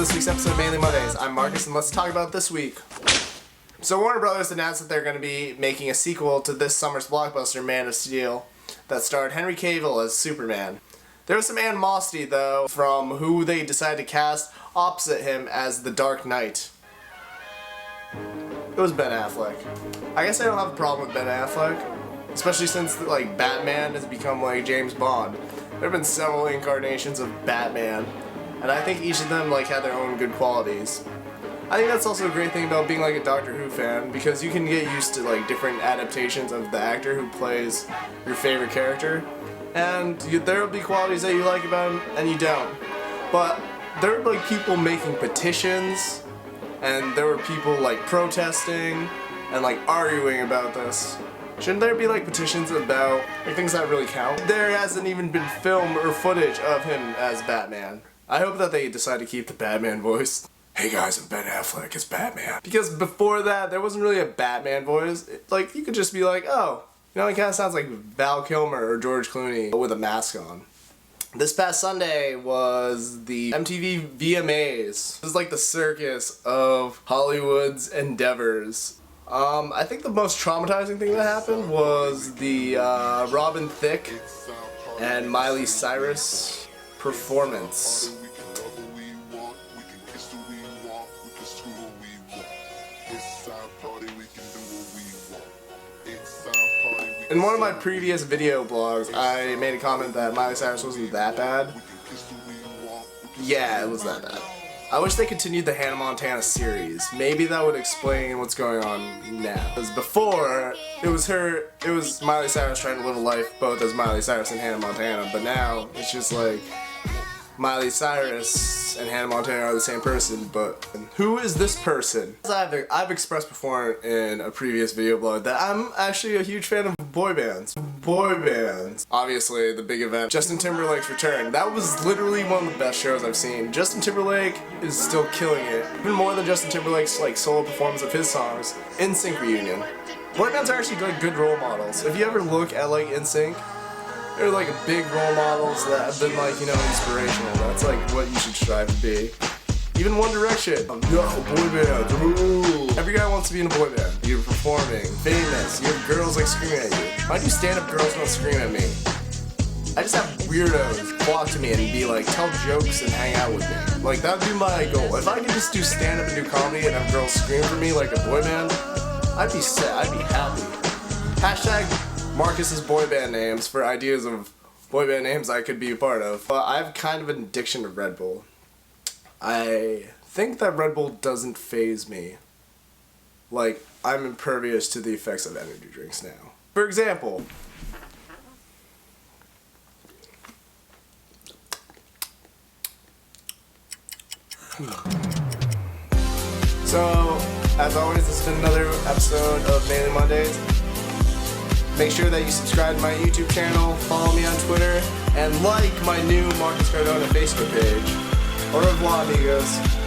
this week's episode of Mainly Mondays. I'm Marcus, and let's talk about this week. So Warner Brothers announced that they're going to be making a sequel to this summer's blockbuster, Man of Steel, that starred Henry Cavill as Superman. There was some animosity, though, from who they decided to cast opposite him as the Dark Knight. It was Ben Affleck. I guess I don't have a problem with Ben Affleck, especially since, like, Batman has become, like, James Bond. There have been several incarnations of Batman, and I think each of them, like, had their own good qualities. I think that's also a great thing about being, like, a Doctor Who fan, because you can get used to, like, different adaptations of the actor who plays your favorite character, and there will be qualities that you like about him, and you don't. But there are, like, people making petitions, and there were people, like, protesting, and, like, arguing about this. Shouldn't there be, like, petitions about, like, things that really count? There hasn't even been film or footage of him as Batman. I hope that they decide to keep the Batman voice. Hey guys, I'm Ben Affleck as Batman. Because before that, there wasn't really a Batman voice. Like, you could just be like, oh, you know, it kind of sounds like Val Kilmer or George Clooney with a mask on. This past Sunday was the MTV VMAs. It was like the circus of Hollywood's endeavors. I think the most traumatizing thing that happened was the Robin Thicke and Miley Cyrus performance. In one of my previous video blogs, I made a comment that Miley Cyrus wasn't that bad. Yeah, it was that bad. I wish they continued the Hannah Montana series. Maybe that would explain what's going on now. Because before, it was Miley Cyrus trying to live a life both as Miley Cyrus and Hannah Montana, but now it's just like Miley Cyrus and Hannah Montana are the same person, but who is this person? As I've expressed before in a previous video blog that I'm actually a huge fan of boy bands. Boy bands. Obviously, the big event, Justin Timberlake's return. That was literally one of the best shows I've seen. Justin Timberlake is still killing it. Even more than Justin Timberlake's like solo performance of his songs. NSYNC reunion. Boy bands are actually like good role models. If you ever look at like NSYNC, they're like big role models that have been like, you know, inspirational. That's like what you should strive to be. Even One Direction. Yo, boy band. Ooh. Every guy wants to be in a boy band. You're performing, famous, you have girls like screaming at you. Why do stand-up girls don't scream at me? I just have weirdos flock to me and be like, tell jokes and hang out with me. Like, that would be my goal. If I could just do stand-up and do comedy and have girls scream for me like a boy band, I'd be sad, I'd be happy. Hashtag Marcus's boy band names for ideas of boy band names I could be a part of. But I have kind of an addiction to Red Bull. I think that Red Bull doesn't faze me. Like, I'm impervious to the effects of energy drinks now. For example, so, as always, this has been another episode of Mainly Mondays. Make sure that you subscribe to my YouTube channel, follow me on Twitter, and like my new Marcus Cardona Facebook page. Au revoir, amigos.